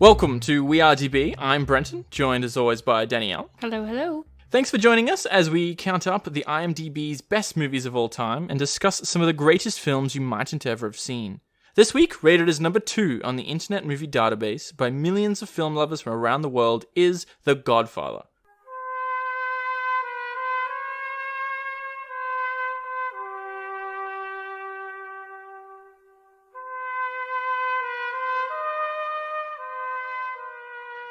Welcome to We Are DB. I'm Brenton, joined as always by Danielle. Hello, hello. Thanks for joining us as we count up the IMDb's best movies of all time and discuss some of the greatest films you mightn't ever have seen. This week, rated as number 2 on the Internet Movie Database by millions of film lovers from around the world, is The Godfather.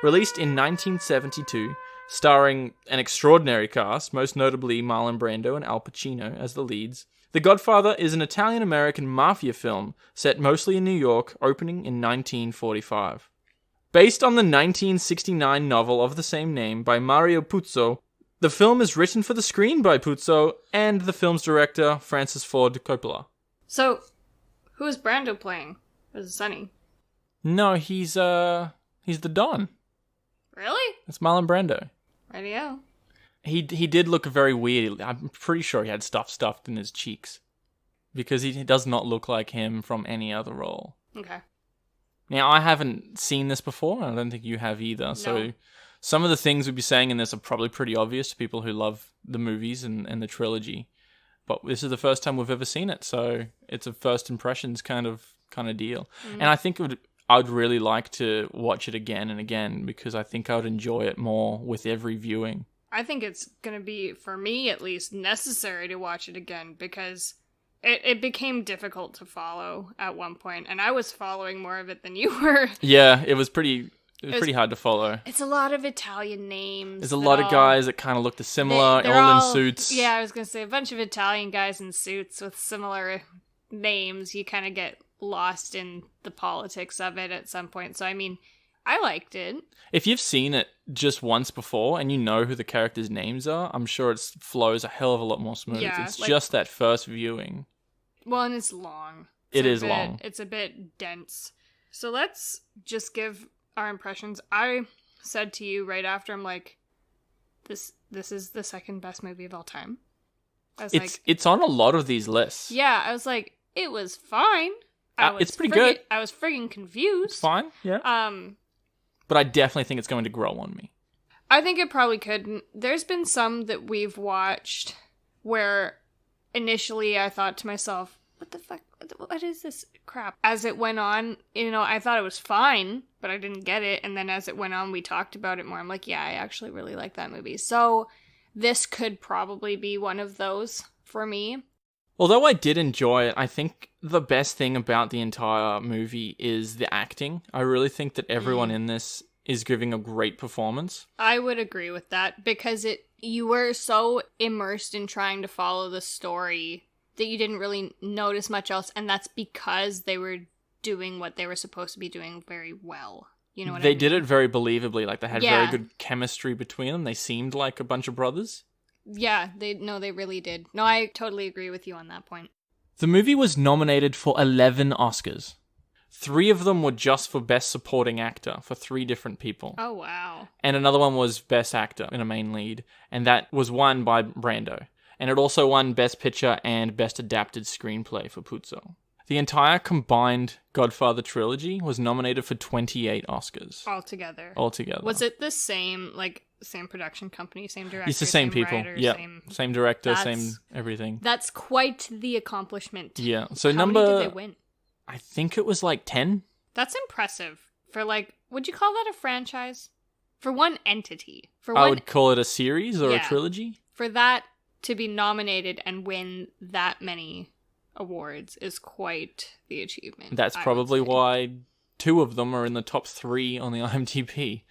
Released in 1972, starring an extraordinary cast, most notably Marlon Brando and Al Pacino as the leads, The Godfather is an Italian-American mafia film set mostly in New York, opening in 1945. Based on the 1969 novel of the same name by Mario Puzo, the film is written for the screen by Puzo and the film's director, Francis Ford Coppola. So, who is Brando playing? Is it Sonny? No, he's the Don. Really? It's Marlon Brando. Radio. He did look very weird. I'm pretty sure he had stuff stuffed in his cheeks. Because he does not look like him from any other role. Okay. Now, I haven't seen this before, and I don't think you have either. No. So some of the things we'd be saying in this are probably pretty obvious to people who love the movies and the trilogy. But this is the first time we've ever seen it, so it's a first impressions kind of deal. And I think I'd really like to watch it again and again, because I think I would enjoy it more with every viewing. I think it's going to be, for me at least, necessary to watch it again, because it became difficult to follow at one point, and I was following more of it than you were. Yeah, it was pretty hard to follow. It's a lot of Italian names. There's a lot of guys that kind of look similar, all in suits. Yeah, I was going to say, a bunch of Italian guys in suits with similar names. You kind of get lost in the politics of it at some point. So, I mean, I liked it. If you've seen it just once before and you know who the characters' names are, I'm sure it flows a hell of a lot more smooth. Yeah, it's just that first viewing. Well, and it's long. Long. It's a bit dense. So let's just give our impressions. I said to you right after, I'm like, this is the second best movie of all time. It's on a lot of these lists. Yeah, I was like, it was fine. It's pretty good. I was friggin' confused. It's fine, yeah. But I definitely think it's going to grow on me. I think it probably could. There's been some that we've watched where initially I thought to myself, what the fuck? What is this crap? As it went on, I thought it was fine, but I didn't get it. And then as it went on, we talked about it more. I'm like, yeah, I actually really like that movie. So this could probably be one of those for me. Although I did enjoy it, I think the best thing about the entire movie is the acting. I really think that everyone in this is giving a great performance. I would agree with that, because you were so immersed in trying to follow the story that you didn't really notice much else, and that's because they were doing what they were supposed to be doing very well. You know what I mean? They did it very believably, like they had very good chemistry between them. They seemed like a bunch of brothers. Yeah, they really did. No, I totally agree with you on that point. The movie was nominated for 11 Oscars. 3 of them were just for Best Supporting Actor for 3 different people. Oh, wow. And another one was Best Actor in a main lead, and that was won by Brando. And it also won Best Picture and Best Adapted Screenplay for Puzo. The entire combined Godfather trilogy was nominated for 28 Oscars. Altogether. Was it the same production company, same director, it's the same people. Writer, yeah, same director, same everything. That's quite the accomplishment. Yeah. So How many did they win? I think it was like 10. That's impressive for would you call that a franchise? For one entity. I would call it a series or a trilogy. For that to be nominated and win that many awards is quite the achievement. That's probably why 2 of them are in the top 3 on the IMDb.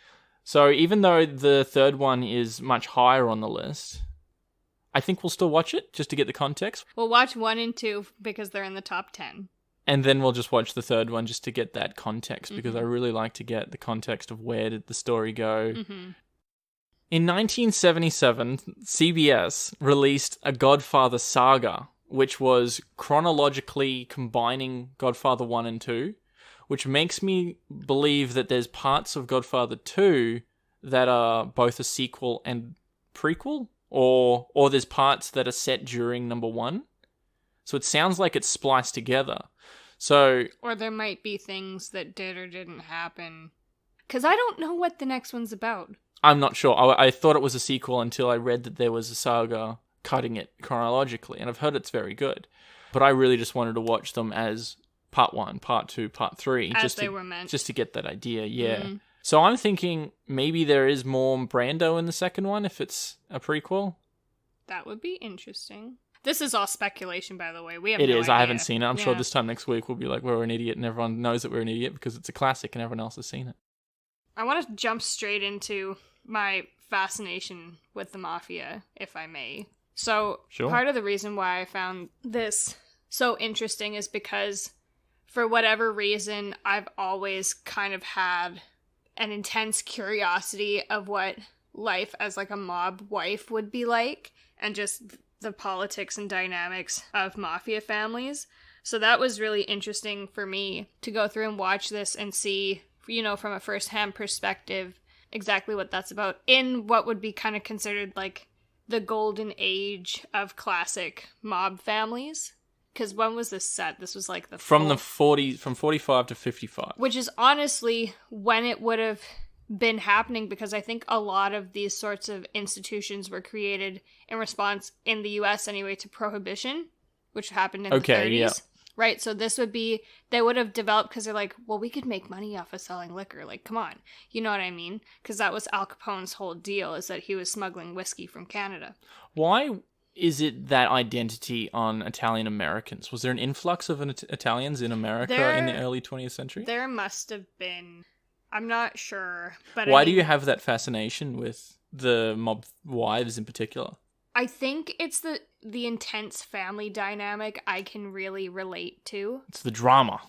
So even though the third one is much higher on the list, I think we'll still watch it just to get the context. We'll watch 1 and 2 because they're in the top 10. And then we'll just watch the third one just to get that context, because I really like to get the context of where did the story go. Mm-hmm. In 1977, CBS released a Godfather saga, which was chronologically combining Godfather 1 and 2, which makes me believe that there's parts of Godfather 2 that are both a sequel and prequel, or there's parts that are set during number 1. So it sounds like it's spliced together. Or there might be things that did or didn't happen. Because I don't know what the next one's about. I'm not sure. I thought it was a sequel until I read that there was a saga cutting it chronologically, and I've heard it's very good. But I really just wanted to watch them as part 1, part 2, part 3. As they were meant. Just to get that idea, yeah. Mm. So I'm thinking maybe there is more Brando in the second one if it's a prequel. That would be interesting. This is all speculation, by the way. We have It no is. idea. I haven't seen it. I'm sure this time next week we'll be like, we're an idiot, and everyone knows that we're an idiot because it's a classic and everyone else has seen it. I want to jump straight into my fascination with the Mafia, if I may. So, Part of the reason why I found this so interesting is because, for whatever reason, I've always kind of had an intense curiosity of what life as like a mob wife would be like, and just the politics and dynamics of mafia families. So that was really interesting for me to go through and watch this and see, you know, from a first-hand perspective, exactly what that's about in what would be kind of considered like the golden age of classic mob families. Because when was this set? This was like from 45 to 55. Which is honestly when it would have been happening, because I think a lot of these sorts of institutions were created in response, in the US anyway, to Prohibition, which happened in the 30s. Yeah. Right, so this would be, they would have developed because they're like, well, we could make money off of selling liquor. Like, come on. You know what I mean? Because that was Al Capone's whole deal, is that he was smuggling whiskey from Canada. Why is it that identity on Italian Americans? Was there an influx of Italians in America in the early 20th century? There must have been. I'm not sure. But why do you have that fascination with the mob wives in particular? I think it's the intense family dynamic I can really relate to. It's the drama.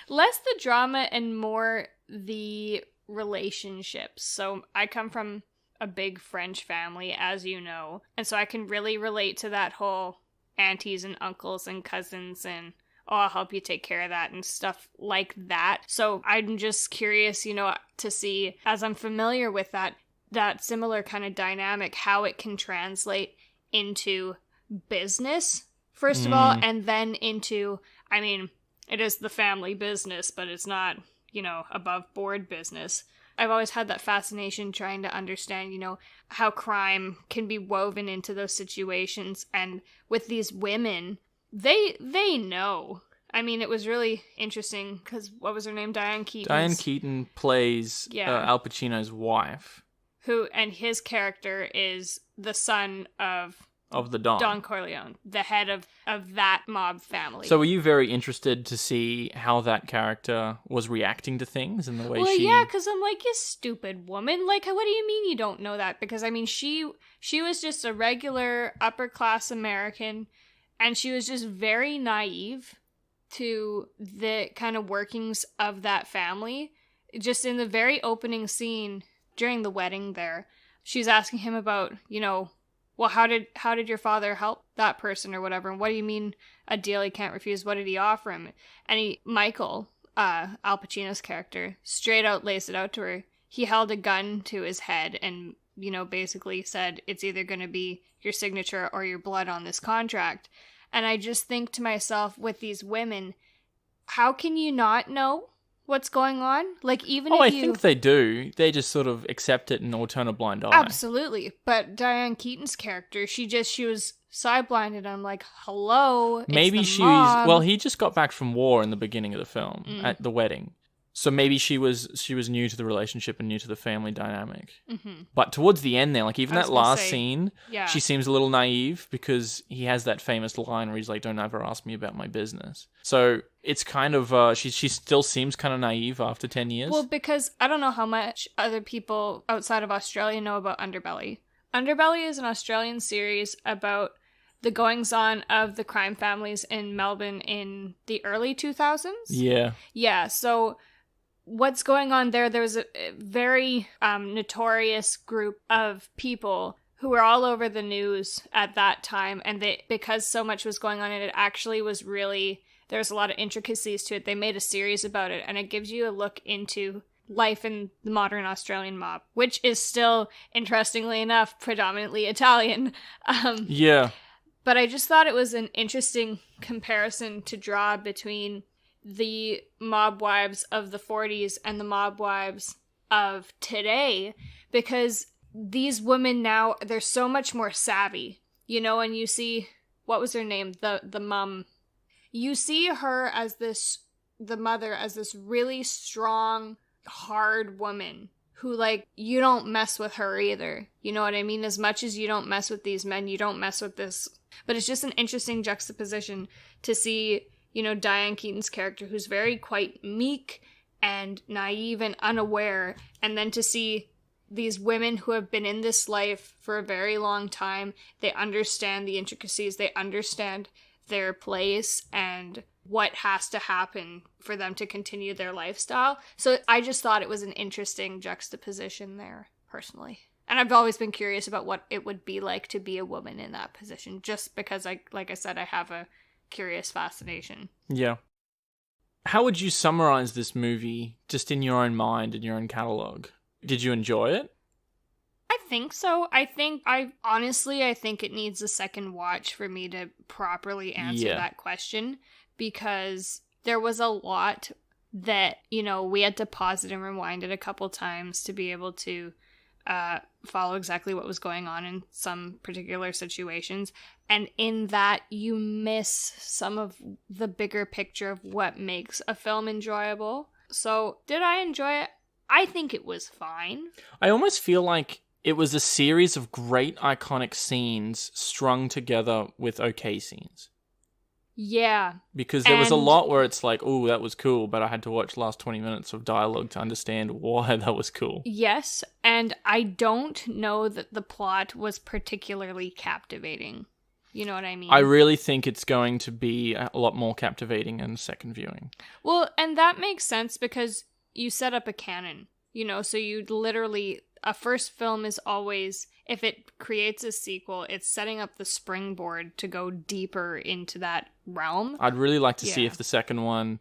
Less the drama and more the relationships. So I come from a big French family, as you know. And so I can really relate to that whole aunties and uncles and cousins and, oh, I'll help you take care of that and stuff like that. So I'm just curious, you know, to see, as I'm familiar with that similar kind of dynamic, how it can translate into business, first of all, and then into, I mean, it is the family business, but it's not, you know, above board business. I've always had that fascination trying to understand, you know, how crime can be woven into those situations. And with these women, they know. I mean, it was really interesting because, what was her name? Diane Keaton. Diane Keaton plays Al Pacino's wife. And his character is the son of the Don. Don Corleone, the head of that mob family. So were you very interested to see how that character was reacting to things and the way Well, yeah, because I'm like, you stupid woman. Like, what do you mean you don't know that? Because, I mean, she was just a regular upper-class American, and she was just very naive to the kind of workings of that family. Just in the very opening scene during the wedding there, she's asking him about, you know, well, how did your father help that person or whatever? And what do you mean a deal he can't refuse? What did he offer him? And Michael, Al Pacino's character, straight out lays it out to her. He held a gun to his head and, you know, basically said, it's either going to be your signature or your blood on this contract. And I just think to myself, with these women, how can you not know what's going on? Like, even if I think they do. They just sort of accept it and or turn a blind eye. Absolutely. But Diane Keaton's character, she was side-blinded. I'm like, hello, maybe it's the mob. Well, he just got back from war in the beginning of the film at the wedding. So maybe she was new to the relationship and new to the family dynamic. Mm-hmm. But towards the end there, like even that last scene, she seems a little naive because he has that famous line where he's like, don't ever ask me about my business. So it's kind of, she still seems kind of naive after 10 years. Well, because I don't know how much other people outside of Australia know about Underbelly. Underbelly is an Australian series about the goings-on of the crime families in Melbourne in the early 2000s. Yeah. Yeah, so what's going on there was a very notorious group of people who were all over the news at that time, and because so much was going on, and it actually was really, there's a lot of intricacies to it. They made a series about it, and it gives you a look into life in the modern Australian mob, which is still, interestingly enough, predominantly Italian. Yeah. But I just thought it was an interesting comparison to draw between the mob wives of the 40s and the mob wives of today, because these women now, they're so much more savvy, you know, and you see, what was her name? The mom. You see her as the mother, as this really strong, hard woman who, like, you don't mess with her either. You know what I mean? As much as you don't mess with these men, you don't mess with this. But it's just an interesting juxtaposition to see, you know, Diane Keaton's character, who's very quite meek and naive and unaware, and then to see these women who have been in this life for a very long time. They understand the intricacies, they understand their place and what has to happen for them to continue their lifestyle. So I just thought it was an interesting juxtaposition there, personally. And I've always been curious about what it would be like to be a woman in that position, just because, like I said, I have a curious fascination. Yeah. How would you summarize this movie, just in your own mind and your own catalog? Did you enjoy it? I think so. I think it needs a second watch for me to properly answer that question, because there was a lot that, you know, we had to pause it and rewind it a couple times to be able to follow exactly what was going on in some particular situations. And in that, you miss some of the bigger picture of what makes a film enjoyable. So, did I enjoy it? I think it was fine. I almost feel like it was a series of great iconic scenes strung together with okay scenes. Yeah. Because there was a lot where it's like, oh, that was cool, but I had to watch the last 20 minutes of dialogue to understand why that was cool. Yes, and I don't know that the plot was particularly captivating. You know what I mean? I really think it's going to be a lot more captivating in the second viewing. Well, and that makes sense because you set up a canon, you know, so you literally, a first film is always, if it creates a sequel, it's setting up the springboard to go deeper into that realm. I'd really like to see if the second one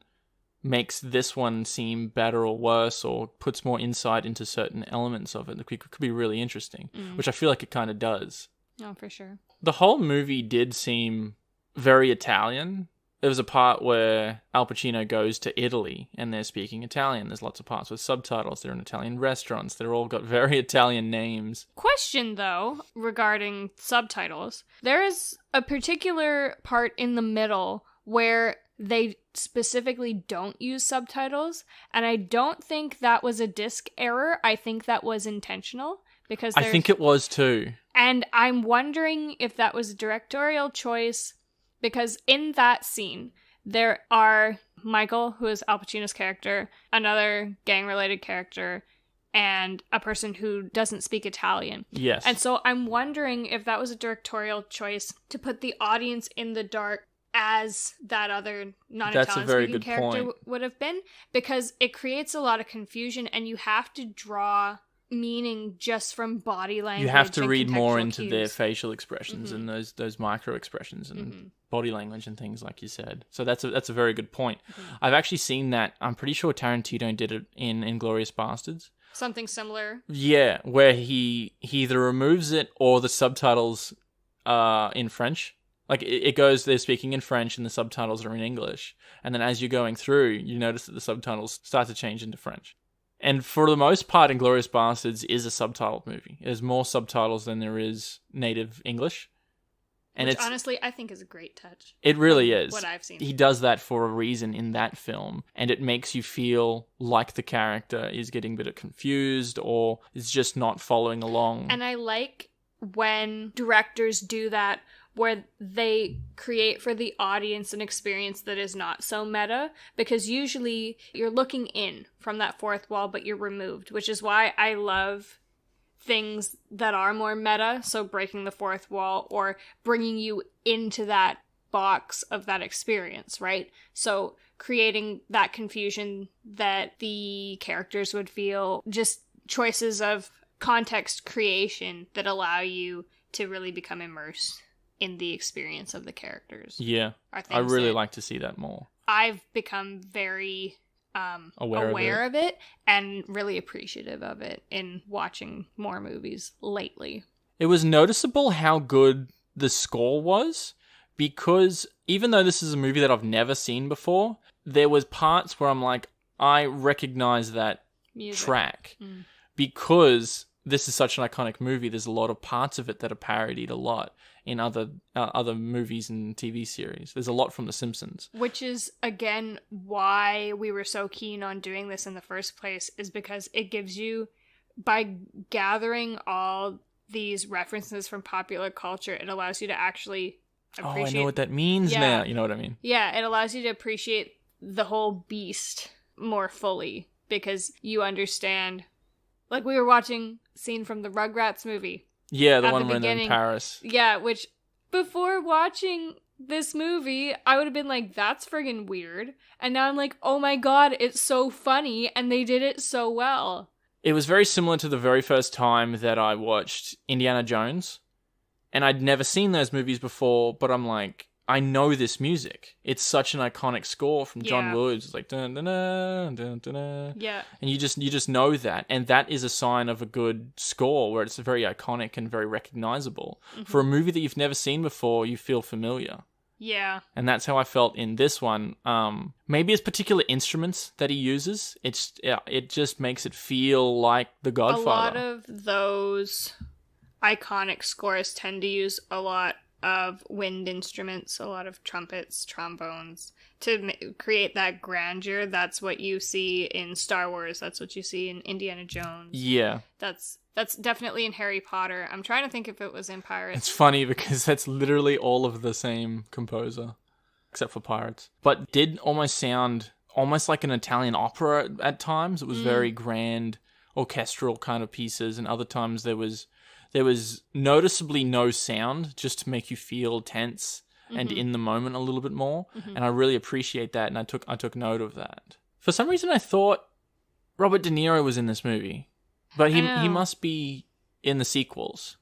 makes this one seem better or worse, or puts more insight into certain elements of it. It could be really interesting, which I feel like it kind of does. Oh, for sure. The whole movie did seem very Italian. There was a part where Al Pacino goes to Italy and they're speaking Italian. There's lots of parts with subtitles. They're in Italian restaurants. They're all got very Italian names. Question, though, regarding subtitles. There is a particular part in the middle where they specifically don't use subtitles, and I don't think that was a disc error. I think that was intentional. Because I think it was too. And I'm wondering if that was a directorial choice, because in that scene, there are Michael, who is Al Pacino's character, another gang-related character, and a person who doesn't speak Italian. Yes. And so I'm wondering if that was a directorial choice to put the audience in the dark as that other non-Italian speaking character would have been, because it creates a lot of confusion and you have to draw meaning just from body language. You have to read more cues. into their facial expressions and those micro expressions and body language and things, like you said. So that's a very good point. I've actually seen that. I'm pretty sure Tarantino did it in Inglourious Bastards. Something similar. Yeah, where he either removes it or the subtitles are in French. Like, it goes, they're speaking in French and the subtitles are in English. And then as you're going through, you notice that the subtitles start to change into French. And for the most part, Inglourious Bastards is a subtitled movie. There's more subtitles than there is native English. And which, honestly, I think is a great touch. It really is. What I've seen. He does that for a reason in that film. And it makes you feel like the character is getting a bit confused or is just not following along. And I like when directors do that, where they create for the audience an experience that is not so meta, because usually you're looking in from that fourth wall, but you're removed, which is why I love things that are more meta, so breaking the fourth wall or bringing you into that box of that experience, right? So creating that confusion that the characters would feel, just choices of context creation that allow you to really become immersed in the experience of the characters. Yeah, I really like to see that more. I've become very aware of it and really appreciative of it in watching more movies lately. It was noticeable how good the score was, because even though this is a movie that I've never seen before, there was parts where I'm like, I recognize that Music. track because this is such an iconic movie. There's a lot of parts of it that are parodied a lot in other movies and TV series. There's a lot from The Simpsons. Which is, again, why we were so keen on doing this in the first place, is because it gives you, by gathering all these references from popular culture, it allows you to actually appreciate... Oh, I know what that means now. You know what I mean? Yeah, it allows you to appreciate the whole beast more fully, because you understand... Like, we were watching a scene from the Rugrats movie. Yeah, the one when they're in Paris. Yeah, which, before watching this movie, I would have been like, that's friggin' weird. And now I'm like, oh my god, it's so funny, and they did it so well. It was very similar to the very first time that I watched Indiana Jones. And I'd never seen those movies before, but I'm like, I know this music. It's such an iconic score from John Williams. It's like dun dun dun dun dun dun. Yeah. And you just know that, and that is a sign of a good score where it's very iconic and very recognizable. For a movie that you've never seen before, you feel familiar. Yeah. And that's how I felt in this one. Maybe it's particular instruments that he uses. It just makes it feel like The Godfather. A lot of those iconic scores tend to use a lot of wind instruments, a lot of trumpets, trombones, to create that grandeur. That's what you see in Star Wars. That's what you see in Indiana Jones. Yeah. That's definitely in Harry Potter. I'm trying to think if it was in Pirates. It's funny because that's literally all of the same composer, except for Pirates. But did almost sound almost like an Italian opera at times. It was very grand, orchestral kind of pieces, and other times there was noticeably no sound, just to make you feel tense and in the moment a little bit more. And I really appreciate that, and I took note of that. For some reason, I thought Robert De Niro was in this movie, but he must be in the sequels.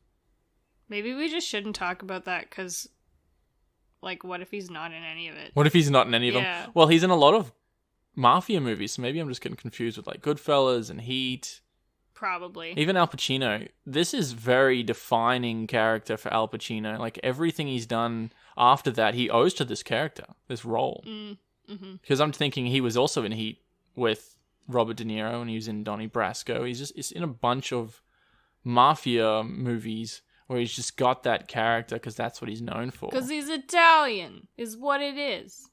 Maybe we just shouldn't talk about that, because, like, what if he's not in any of it? What if he's not in any of them? Well, he's in a lot of Mafia movies, so maybe I'm just getting confused with, like, Goodfellas and Heat. Probably. Even Al Pacino. This is very defining character for Al Pacino. Like, everything he's done after that, he owes to this character, this role. Because I'm thinking he was also in Heat with Robert De Niro, and he was in Donnie Brasco. He's in a bunch of Mafia movies where he's just got that character because that's what he's known for. Because he's Italian, is what it is.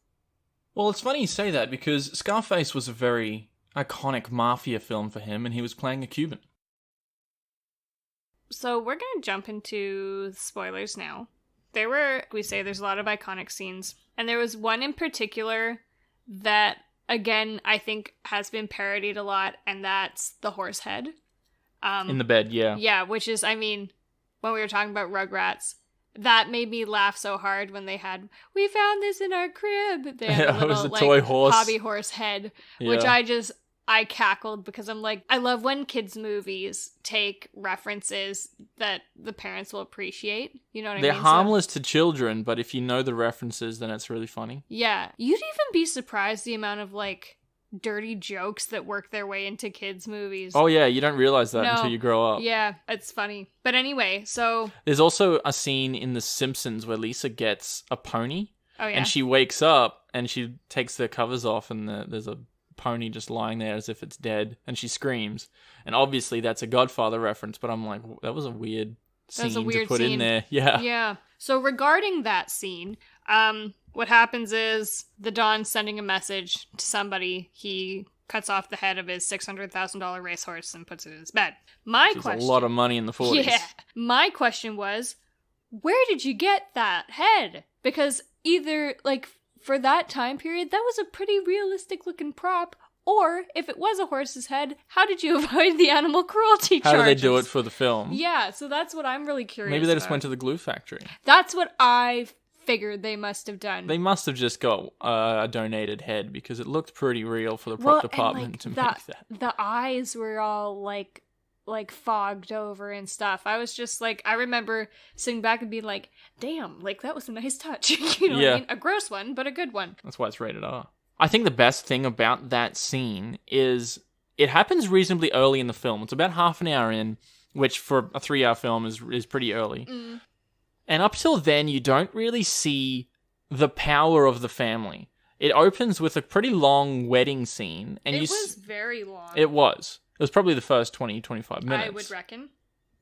Well, it's funny you say that, because Scarface was a very iconic Mafia film for him, and he was playing a Cuban. So we're going to jump into spoilers now. There's a lot of iconic scenes, and there was one in particular that, again, I think has been parodied a lot, and that's the horse head. In the bed, yeah. Yeah, which is, I mean, when we were talking about Rugrats, that made me laugh so hard when they had, we found this in our crib. They had a little, it was a toy horse. hobby horse head, which I cackled, because I'm like, I love when kids' movies take references that the parents will appreciate. You know what I mean? They're harmless to children, but if you know the references, then it's really funny. Yeah. You'd even be surprised the amount of, like, dirty jokes that work their way into kids' movies. Oh, yeah, you don't realize that until you grow up. Yeah, it's funny. But anyway, so... There's also a scene in The Simpsons where Lisa gets a pony. Oh, yeah. And she wakes up, and she takes the covers off, and there's a pony just lying there as if it's dead, and she screams. And obviously that's a Godfather reference, but I'm like, that was a weird scene to put in there. Yeah. Yeah. So regarding that scene, what happens is the Don's sending a message to somebody. He cuts off the head of his $600,000 racehorse and puts it in his bed. My question... a lot of money in the 40s. Yeah. My question was, where did you get that head? Because either, like, for that time period, that was a pretty realistic looking prop. Or, if it was a horse's head, how did you avoid the animal cruelty charges? How did they do it for the film? Yeah, so that's what I'm really curious Maybe they just about. went to the glue factory. That's what I figured they must have done. They must have just got a donated head, because it looked pretty real for the prop department to make that. The eyes were all, like fogged over and stuff. I was just like, I remember sitting back and being like, damn, like, that was a nice touch. You know what I mean? A gross one, but a good one. That's why it's rated R. I think the best thing about that scene is it happens reasonably early in the film. It's about half an hour in, which for a 3-hour film is pretty early. And up till then, you don't really see the power of the family. It opens with a pretty long wedding scene. And it was very long. It was. It was probably the first 20, 25 minutes. I would reckon.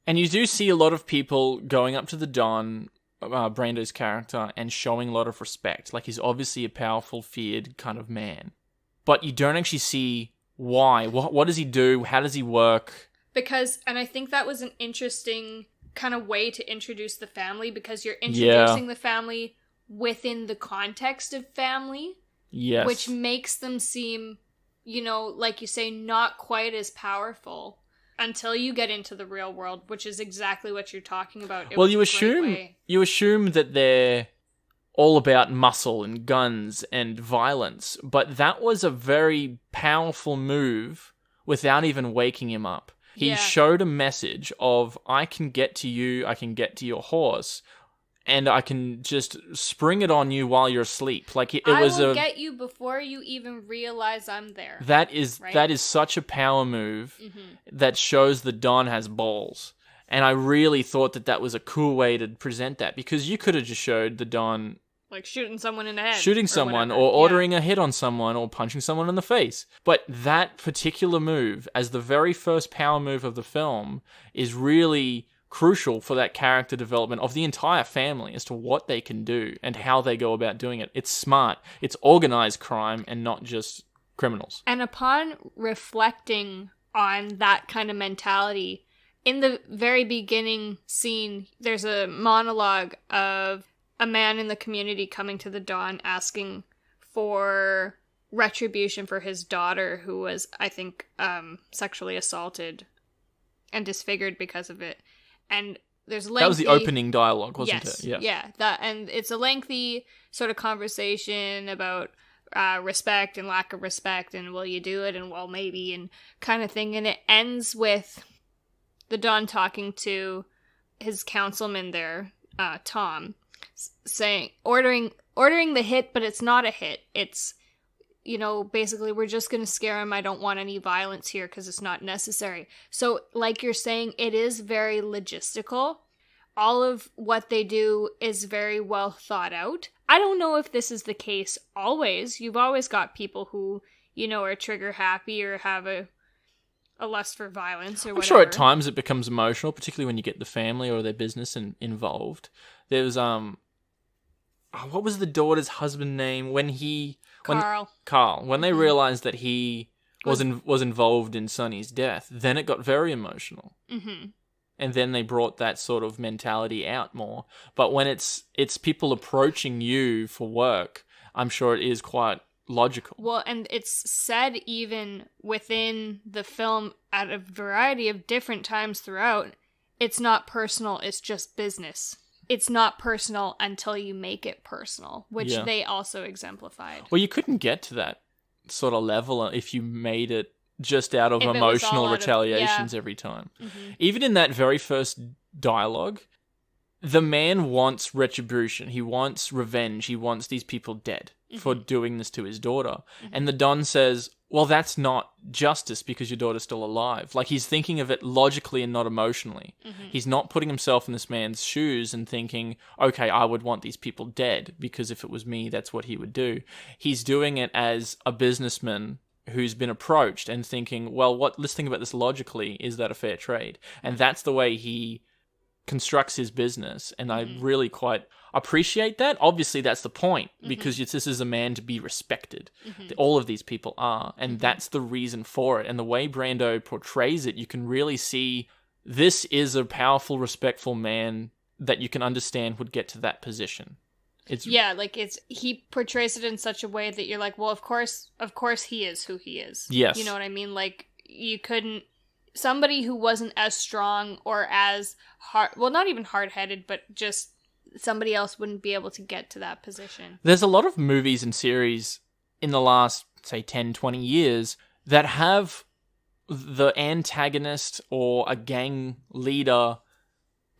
And you do see a lot of people going up to the Don, Brando's character, and showing a lot of respect. Like, he's obviously a powerful, feared kind of man. But you don't actually see why. What does he do? How does he work? Because, and I think that was an interesting kind of way to introduce the family, because you're introducing the family within the context of family. Yes. Which makes them seem, like you say, not quite as powerful until you get into the real world, which is exactly what you're talking about. You assume that they're all about muscle and guns and violence, but that was a very powerful move without even waking him up. He showed a message of, I can get to you, I can get to your horse, and I can just spring it on you while you're asleep. Like I will get you before you even realize I'm there. That is such a power move that shows the Don has balls. And I really thought that was a cool way to present that, because you could have just showed the Don like shooting someone in the head. Shooting someone, or ordering a hit on someone, or punching someone in the face. But that particular move, as the very first power move of the film, is really crucial for that character development of the entire family as to what they can do and how they go about doing it. It's smart. It's organized crime and not just criminals. And upon reflecting on that kind of mentality, in the very beginning scene, there's a monologue of a man in the community coming to the Don asking for retribution for his daughter, who was, I think, sexually assaulted and disfigured because of it. And there's lengthy... That was the opening dialogue, wasn't it? Yes. Yeah. And it's a lengthy sort of conversation about respect and lack of respect, and will you do it, and well, maybe, and kind of thing. And it ends with the Don talking to his councilman there, Tom, saying, ordering the hit, but it's not a hit. It's, basically, we're just going to scare him. I don't want any violence here because it's not necessary. So, like you're saying, it is very logistical. All of what they do is very well thought out. I don't know if this is the case always. You've always got people who, are trigger happy or have a lust for violence or whatever. I'm sure at times it becomes emotional, particularly when you get the family or their business involved. There was, what was the daughter's husband name when Carl. When they realized that he was involved in Sonny's death, then it got very emotional. Mm-hmm. And then they brought that sort of mentality out more. But when it's people approaching you for work, I'm sure it is quite logical. Well, and it's said even within the film at a variety of different times throughout, it's not personal, it's just business. It's not personal until you make it personal, which they also exemplified. Well, you couldn't get to that sort of level if you made it just out of emotional retaliations every time. Mm-hmm. Even in that very first dialogue, the man wants retribution. He wants revenge. He wants these people dead for doing this to his daughter. Mm-hmm. And the Don says, well, that's not justice because your daughter's still alive. Like, he's thinking of it logically and not emotionally. Mm-hmm. He's not putting himself in this man's shoes and thinking, okay, I would want these people dead because if it was me, that's what he would do. He's doing it as a businessman who's been approached and thinking, well, let's think about this logically. Is that a fair trade? And that's the way he constructs his business, and I really quite appreciate that. Obviously, that's the point, because this is a man to be respected. All of these people are, and that's the reason for it. And the way Brando portrays it, you can really see this is a powerful, respectful man that you can understand would get to that position. He portrays it in such a way that you're like, well, of course he is who he is. Yes. You know what I mean? Like, you couldn't... Somebody who wasn't as strong or as hard, well, not even hard-headed, but just somebody else wouldn't be able to get to that position. There's a lot of movies and series in the last, say, 10, 20 years that have the antagonist or a gang leader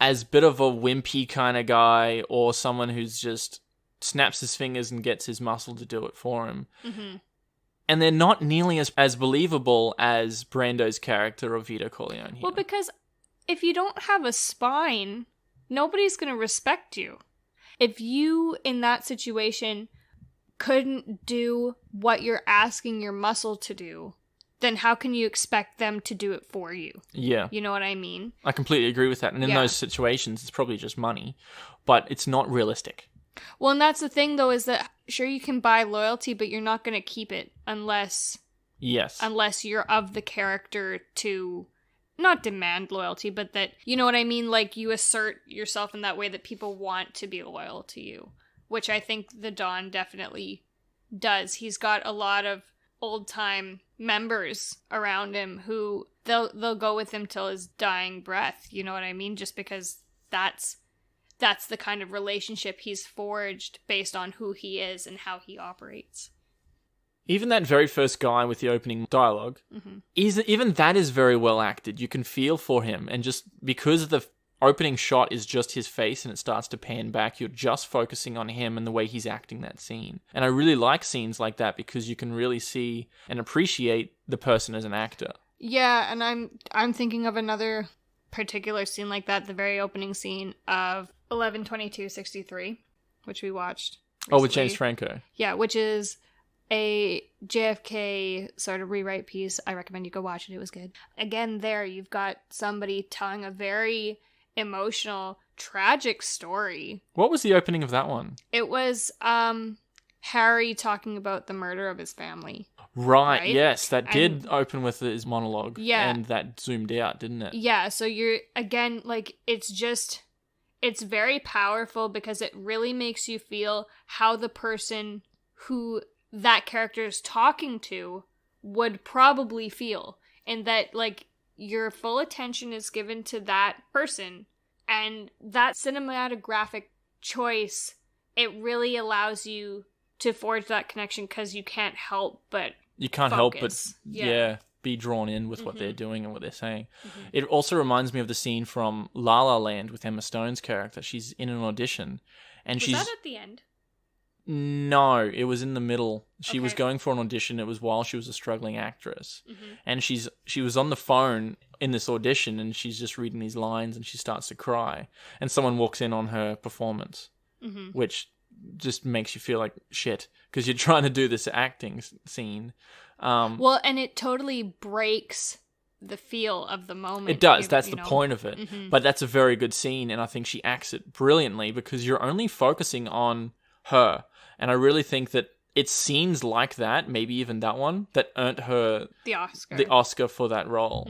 as a bit of a wimpy kind of guy, or someone who's just snaps his fingers and gets his muscle to do it for him. Mm-hmm. And they're not nearly as believable as Brando's character of Vito Corleone here. Well, because if you don't have a spine, nobody's going to respect you. If you, in that situation, couldn't do what you're asking your muscle to do, then how can you expect them to do it for you? Yeah. You know what I mean? I completely agree with that. And in those situations, it's probably just money, but it's not realistic. Well, and that's the thing, though, is that sure, you can buy loyalty, but you're not going to keep it unless you're of the character to not demand loyalty, but that, you know what I mean? Like, you assert yourself in that way that people want to be loyal to you, which I think the Don definitely does. He's got a lot of old-time members around him who they'll go with him till his dying breath, you know what I mean? Just because that's the kind of relationship he's forged based on who he is and how he operates. Even that very first guy with the opening dialogue, even that is very well acted. You can feel for him, and just because the opening shot is just his face and it starts to pan back, you're just focusing on him and the way he's acting that scene. And I really like scenes like that because you can really see and appreciate the person as an actor. Yeah, and I'm thinking of another particular scene like that, the very opening scene of 11/22/63, which we watched recently. Oh, with James Franco. Yeah, which is a JFK sort of rewrite piece. I recommend you go watch it. It was good. Again, there you've got somebody telling a very emotional, tragic story. What was the opening of that one? It was Harry talking about the murder of his family. Right? Yes, that did open with his monologue. Yeah. And that zoomed out, didn't it? Yeah, so you're, again, like, it's very powerful because it really makes you feel how the person who that character is talking to would probably feel. And that, like, your full attention is given to that person. And that cinematographic choice, it really allows you to forge that connection because you can't help but be drawn in with what they're doing and what they're saying. It also reminds me of the scene from La La Land with Emma Stone's character. She's in an audition, and Was that at the end? No, it was in the middle. She was going for an audition. It was while she was a struggling actress, and she was on the phone in this audition, and she's just reading these lines, and she starts to cry, and someone walks in on her performance, which just makes you feel like shit because you're trying to do this acting scene. Well, and it totally breaks the feel of the moment. It does. That's the point of it. But that's a very good scene, and I think she acts it brilliantly because you're only focusing on her. And I really think that it's scenes like that, maybe even that one, that earned her the Oscar for that role.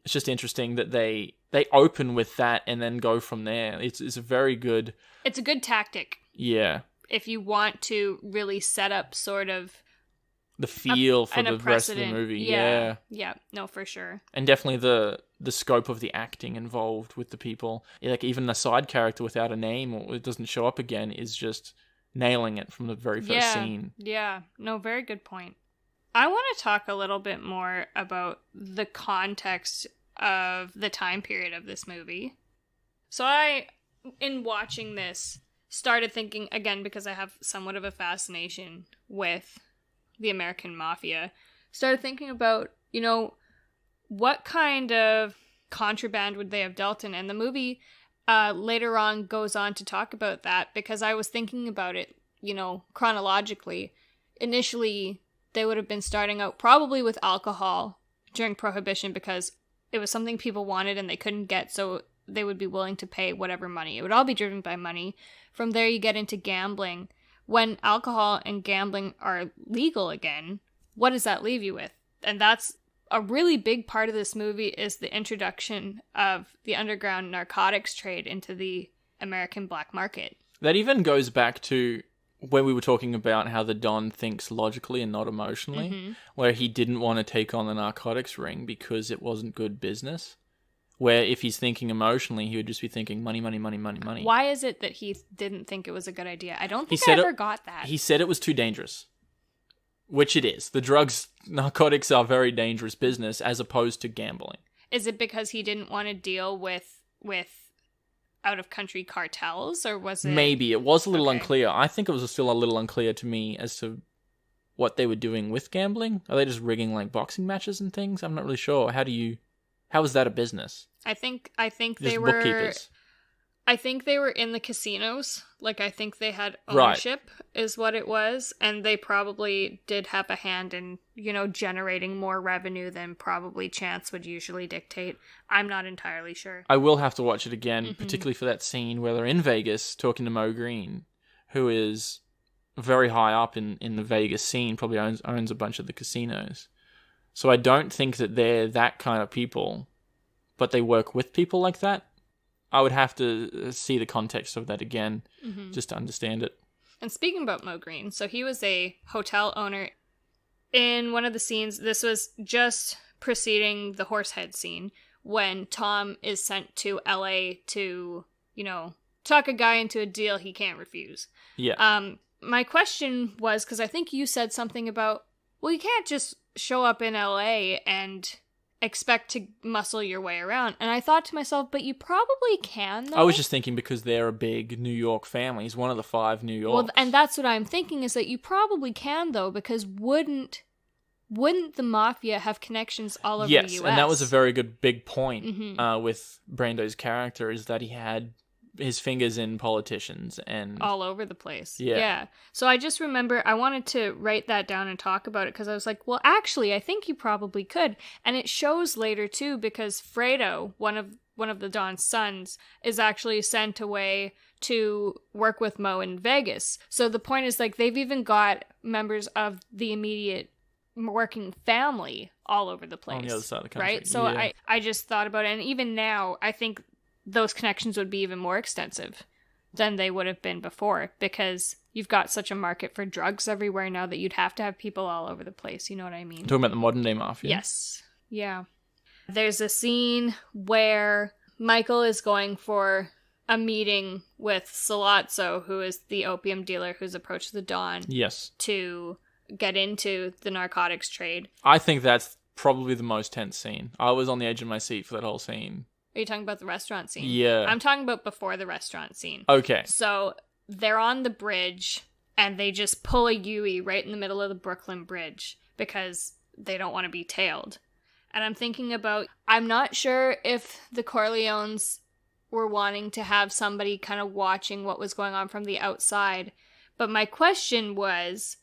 It's just interesting that they open with that and then go from there. It's a very good... It's a good tactic. Yeah. If you want to really set up sort of... the feel for the rest of the movie. Yeah. Yeah, no, for sure. And definitely the scope of the acting involved with the people. Like, even the side character without a name or it doesn't show up again is just nailing it from the very first scene. Yeah, no, very good point. I want to talk a little bit more about the context of the time period of this movie. So I, in watching this, started thinking, again, because I have somewhat of a fascination with the American Mafia, started thinking about, you know, what kind of contraband would they have dealt in? And the movie later on goes on to talk about that because I was thinking about it, you know, chronologically. Initially, they would have been starting out probably with alcohol during Prohibition because it was something people wanted and they couldn't get, so they would be willing to pay whatever money. It would all be driven by money. From there, you get into gambling. When alcohol and gambling are legal again, what does that leave you with? And that's a really big part of this movie is the introduction of the underground narcotics trade into the American black market. That even goes back to when we were talking about how the Don thinks logically and not emotionally, where he didn't want to take on the narcotics ring because it wasn't good business. Where if he's thinking emotionally, he would just be thinking money, money, money, money, money. Why is it that he didn't think it was a good idea? I don't think I ever got that. He said it was too dangerous. Which it is. The narcotics are very dangerous business as opposed to gambling. Is it because he didn't want to deal with out-of-country cartels, or was it... Maybe. It was a little unclear. I think it was still a little unclear to me as to what they were doing with gambling. Are they just rigging, like, boxing matches and things? I'm not really sure. How is that a business? I think just they were... bookkeepers. I think they were in the casinos. Like, I think they had Right. ownership is what it was. And they probably did have a hand in, generating more revenue than probably chance would usually dictate. I'm not entirely sure. I will have to watch it again, particularly for that scene where they're in Vegas talking to Moe Green, who is very high up in the Vegas scene, probably owns a bunch of the casinos. So I don't think that they're that kind of people, but they work with people like that. I would have to see the context of that again, just to understand it. And speaking about Moe Green, so he was a hotel owner. In one of the scenes, this was just preceding the Horsehead scene, when Tom is sent to LA to, talk a guy into a deal he can't refuse. Yeah. My question was, because I think you said something about, well, you can't just show up in LA and expect to muscle your way around. And I thought to myself, but you probably can, though. I was just thinking because they're a big New York family. He's one of the 5 New Yorks. Well, and that's what I'm thinking, is that you probably can, though, because wouldn't the Mafia have connections all over the US? Yes, and that was a very good big point with Brando's character, is that he had his fingers in politicians and all over the place. Yeah. So I just remember I wanted to write that down and talk about it, because I was like, well, actually, I think you probably could. And it shows later too, because Fredo, one of the Don's sons, is actually sent away to work with Moe in Vegas. So the point is, like, they've even got members of the immediate working family all over the place. On the other side of the country. Right? So yeah. I just thought about it, and even now, I think those connections would be even more extensive than they would have been before, because you've got such a market for drugs everywhere now that you'd have to have people all over the place. You know what I mean? Talking about the modern day Mafia. Yes. Yeah. There's a scene where Michael is going for a meeting with Sollozzo, who is the opium dealer who's approached the Don. Yes. To get into the narcotics trade. I think that's probably the most tense scene. I was on the edge of my seat for that whole scene. Are you talking about the restaurant scene? Yeah. I'm talking about before the restaurant scene. Okay. So they're on the bridge, and they just pull a Yui right in the middle of the Brooklyn Bridge because they don't want to be tailed. And I'm thinking about, I'm not sure if the Corleones were wanting to have somebody kind of watching what was going on from the outside. But my question was,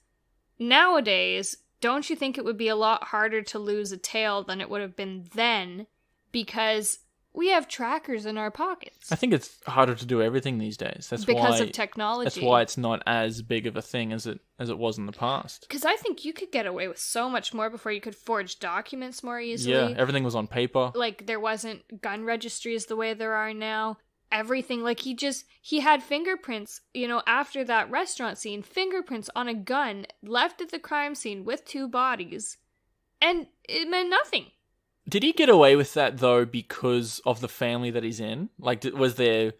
nowadays, don't you think it would be a lot harder to lose a tail than it would have been then? Because we have trackers in our pockets. I think it's harder to do everything these days. That's because why, of technology. That's why it's not as big of a thing as it was in the past. Because I think you could get away with so much more before. You could forge documents more easily. Yeah, everything was on paper. Like, there wasn't gun registries the way there are now. Everything, like, he had fingerprints, after that restaurant scene, fingerprints on a gun left at the crime scene with 2 bodies. And it meant nothing. Did he get away with that, though, because of the family that he's in? Like, was there...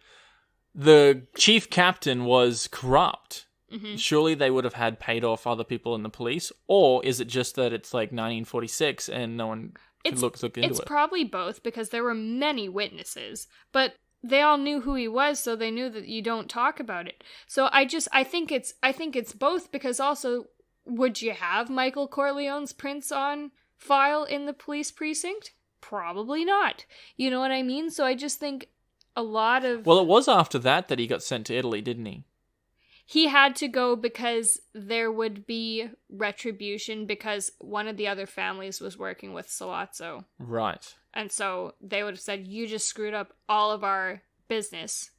The chief captain was corrupt. Mm-hmm. Surely they would have had paid off other people in the police. Or is it just that it's like 1946 and no one could look into it? It's probably both, because there were many witnesses. But they all knew who he was, so they knew that you don't talk about it. So I think it's both, because also, would you have Michael Corleone's prints on file in the police precinct? Probably not. You know what I mean? So I just think a lot of... Well, it was after that he got sent to Italy, didn't he? He had to go because there would be retribution, because one of the other families was working with Sollozzo. Right. And so they would have said, you just screwed up all of our business.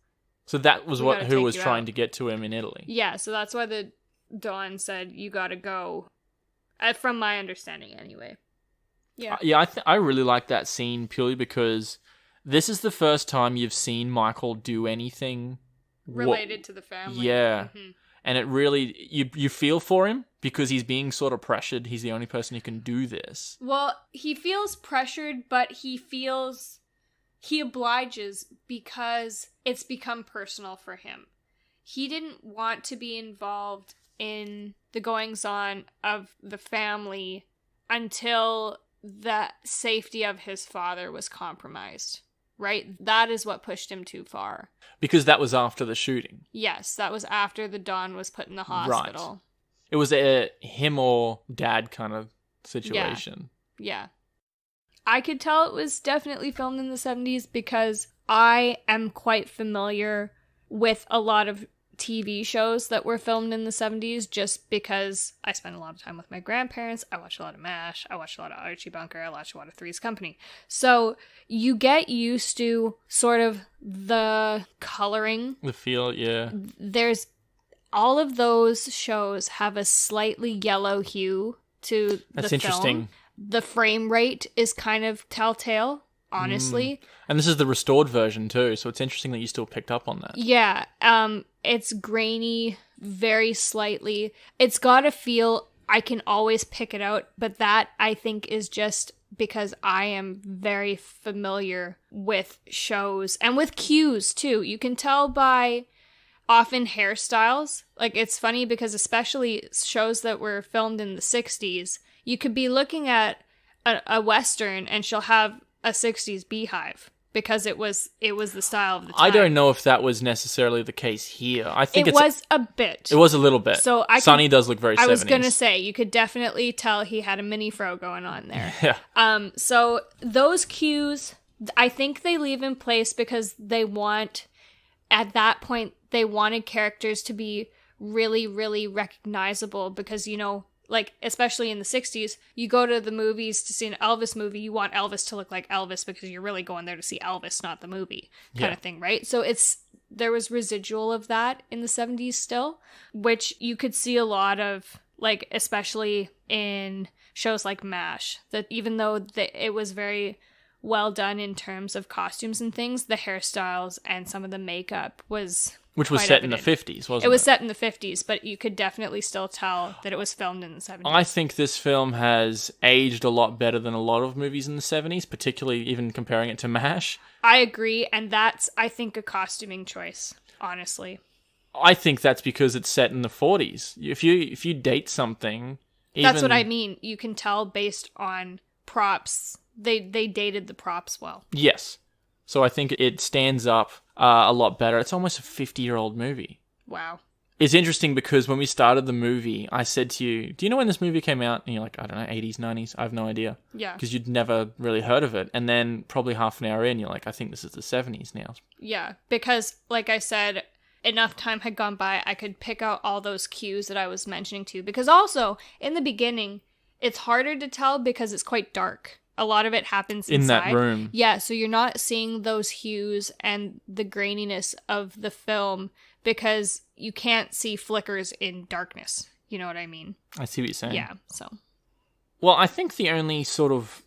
So that was who was trying to get to him in Italy. Yeah, so that's why the Don said, you gotta go. From my understanding, anyway. Yeah. Yeah, I really like that scene purely because this is the first time you've seen Michael do anything related to the family. Yeah. Mm-hmm. And it really, you feel for him because he's being sort of pressured. He's the only person who can do this. Well, he feels pressured, but he obliges because it's become personal for him. He didn't want to be involved in the goings-on of the family until the safety of his father was compromised, right? That is what pushed him too far. Because that was after the shooting. Yes, that was after the Don was put in the hospital. Right. It was a him or dad kind of situation. Yeah. I could tell it was definitely filmed in the 70s because I am quite familiar with a lot of TV shows that were filmed in the 70s just because I spent a lot of time with my grandparents. I watched a lot of MASH. I watched a lot of Archie Bunker. I watched a lot of Three's Company. So you get used to sort of the coloring. The feel, yeah. There's all of those shows have a slightly yellow hue to the film. That's interesting. The frame rate is kind of telltale, honestly. And this is the restored version too, so it's interesting that you still picked up on that. Yeah, it's grainy, very slightly. It's got a feel, I can always pick it out, but that I think is just because I am very familiar with shows and with cues too. You can tell by often hairstyles. Like, it's funny because especially shows that were filmed in the 60s, you could be looking at a Western and she'll have a 60s beehive because it was the style of the time. I don't know if that was necessarily the case here. I think it was a bit. It was a little bit. So Sonny does look very 70s. I was going to say, you could definitely tell he had a mini fro going on there. Yeah. So those cues, I think they leave in place because they want, at that point, they wanted characters to be really, really recognizable because, you know, like, especially in the 60s, you go to the movies to see an Elvis movie, you want Elvis to look like Elvis because you're really going there to see Elvis, not the movie kind of thing, right? So there was residual of that in the 70s still, which you could see a lot of, like, especially in shows like MASH, that even though it was very well done in terms of costumes and things, the hairstyles and some of the makeup was... Which was set in the 50s, wasn't it? It was set in the 50s, but you could definitely still tell that it was filmed in the 70s. I think this film has aged a lot better than a lot of movies in the 70s, particularly even comparing it to MASH. I agree, and that's, I think, a costuming choice, honestly. I think that's because it's set in the 40s. If you date something... That's what I mean. You can tell based on props. They dated the props well. Yes. So I think it stands up a lot better. It's almost a 50-year-old movie. Wow. It's interesting because when we started the movie, I said to you, do you know when this movie came out? And you're like, I don't know, 80s, 90s? I have no idea. Yeah. Because you'd never really heard of it. And then probably half an hour in, you're like, I think this is the 70s now. Yeah, because, like I said, enough time had gone by, I could pick out all those cues that I was mentioning to you. Because also, in the beginning, it's harder to tell because it's quite dark. A lot of it happens inside. In that room. Yeah, so you're not seeing those hues and the graininess of the film because you can't see flickers in darkness. You know what I mean? I see what you're saying. Yeah, so. Well, I think the only sort of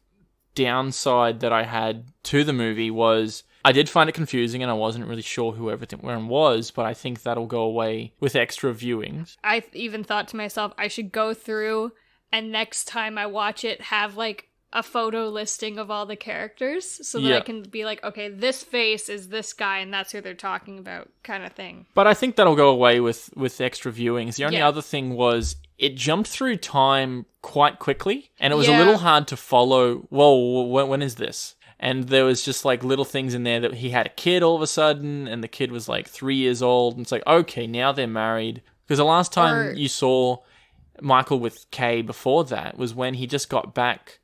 downside that I had to the movie was I did find it confusing and I wasn't really sure who everyone was, but I think that'll go away with extra viewings. I even thought to myself, I should go through and next time I watch it, have like a photo listing of all the characters so that I can be like, okay, this face is this guy and that's who they're talking about kind of thing. But I think that'll go away with extra viewings. The only other thing was it jumped through time quite quickly and it was a little hard to follow. Whoa, when is this? And there was just like little things in there that he had a kid all of a sudden and the kid was like 3 years old. And it's like, okay, now they're married. Because the last time you saw Michael with Kay before that was when he just got back.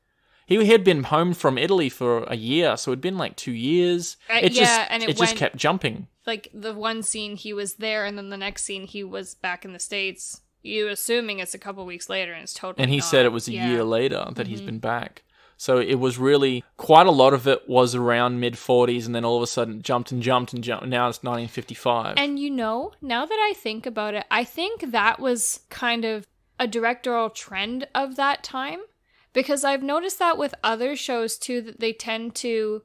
He had been home from Italy for a year, so it'd been like 2 years. It just kept jumping. Like the one scene he was there, and then the next scene he was back in the States. You assuming it's a couple weeks later, and it's totally. And he not. said it was a year later that he's been back. So it was really quite a lot of it was around mid-40s, and then all of a sudden it jumped and jumped and jumped. Now it's 1955. And you know, now that I think about it, I think that was kind of a directorial trend of that time. Because I've noticed that with other shows, too, that they tend to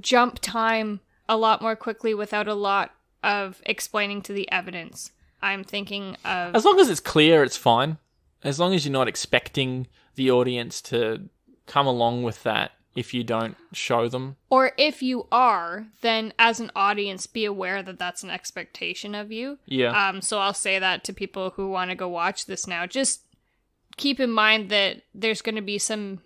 jump time a lot more quickly without a lot of explaining to the evidence. I'm thinking of... As long as it's clear, it's fine. As long as you're not expecting the audience to come along with that if you don't show them. Or if you are, then as an audience, be aware that that's an expectation of you. Yeah. So I'll say that to people who want to go watch this now. Just... keep in mind that there's going to be some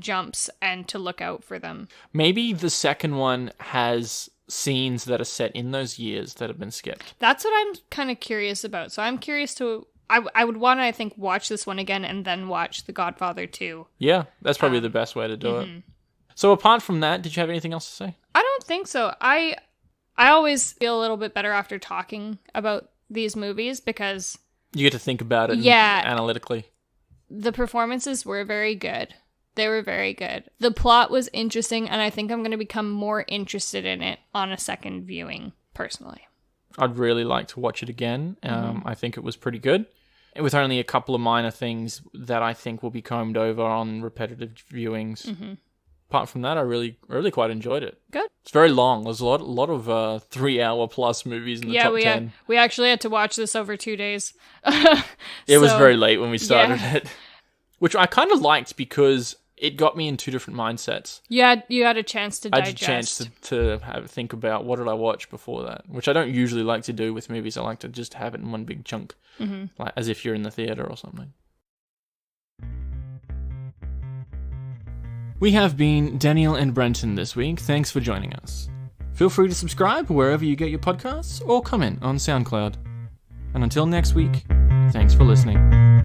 jumps and to look out for them. Maybe the second one has scenes that are set in those years that have been skipped. That's what I'm kind of curious about. So I'm curious to... I would want to, I think, watch this one again and then watch The Godfather 2. Yeah, that's probably the best way to do it. So apart from that, did you have anything else to say? I don't think so. I always feel a little bit better after talking about these movies because you get to think about it analytically. The performances were very good. They were very good. The plot was interesting, and I think I'm going to become more interested in it on a second viewing, personally. I'd really like to watch it again. I think it was pretty good, with only a couple of minor things that I think will be combed over on repetitive viewings. Mm-hmm. Apart from that, I really quite enjoyed it. Good. It's very long. There's a lot of 3-hour plus movies in the top 10. We actually had to watch this over 2 days. It was very late when we started it, which I kind of liked because it got me in two different mindsets. Yeah, you had a chance to digest. I had a chance to have think about what did I watch before that, which I don't usually like to do with movies. I like to just have it in one big chunk, like as if you're in the theater or something. We have been Danielle and Brenton this week. Thanks for joining us. Feel free to subscribe wherever you get your podcasts or comment on SoundCloud. And until next week, thanks for listening.